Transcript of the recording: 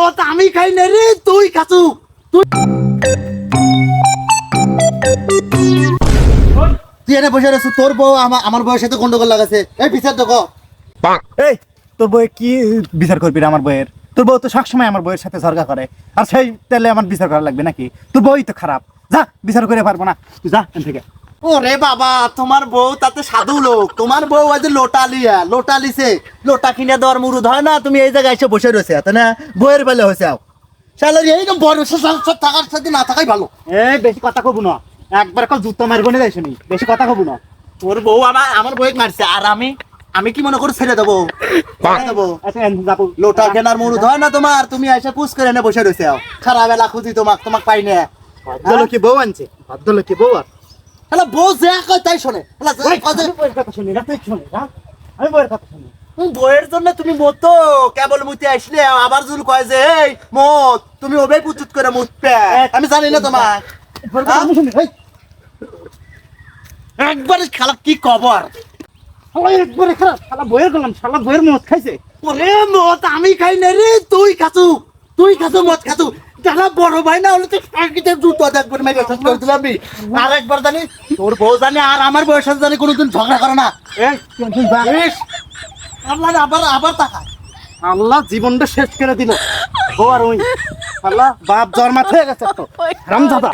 মত আমি খাই না রে, তুই খাসু। তুই এনে বসে রয়েছ, তোর বউ আমার বউয়ের সাথে গন্ডগোল লাগাছে। এই বিচার তো কর। এই তোর বউয়ে কি বিচার করবি রে আমার বউয়ের? তোর বউ তো সবসময় আমার বউয়ের সাথে ঝগড়া করে, আর সেই তেলে আমার বিচার করা লাগবে নাকি? তোর বউই তো খারাপ, যা বিচার করে পারবো না, তুই যা এখান থেকে। ওরে বাবা, তোমার বউ তাতে সাধু লোক। তোমার বউ আজ লোটা লিছে, লোটা কিনে দেওয়ার মুরুদ হয় না। তুমি এই জায়গায় এসে বসে রয়েছে, তাই না? বউয়ের বেলা হয়েছে আও শালার, এইরকম বড় সব থাকার সাথে না থাকাই ভালো। বেশি কথা কবু না, একবার কল জুতো মারবো না, যাইছো নি, বেশি কথা কবু না। তোর বউ আমার বউকে মারছে, আর আমি কি মনে করে ছেড়ে দেবো? আচ্ছা যাবো। লোটা কেনার মুরুদ হয় না তোমার? তুমি এসে পুষ করে এনে বসে রয়েছে আও। খারাপ এলা খুঁজি তোমাক পাই না। ভদ্রলোকে বউ আনছে, ভদ্রলোকে বউ আর হ্যালো, বউ যা কয় তাই শোনে। হ্যালো, যা কয় যে- আমি বউয়ের কথা শুনি না, তুই শুনি না, আমি বউয়ের কথা শুনি। বইয়ের জন্য তুমি মতো কেবল মুতে আসলে আবার জুল কয় যে এই মত তুমি ওবে পুচুত করে মুতবে। আমি জানি না তোমার আমি শুনি, এই একবার খালা কি খবর? শালা একবারে খারাপ, শালা বউয়ের গেলাম, শালা বউয়ের মদ খাইছে। ওরে মত আমি খাই না রে, তুই খাসু মত খাসু। যারা বড় ভাই না হলে তো সাকিতে জুতো একবার মেরে শেষ করে দিলাম আমি। আর একবার জানি তোর বউ জানি আর আমার বউয়ের সাথে জানি কোনোদিন ঝগড়া করে না। এই তুই যা। ইস, আল্লাহ আবার তাকায়। আল্লাহ জীবনটা শেষ করে দিল। বউ আর ওই আল্লাহ বাপ জন্মাত হয়ে গেছে তো রামজাদা।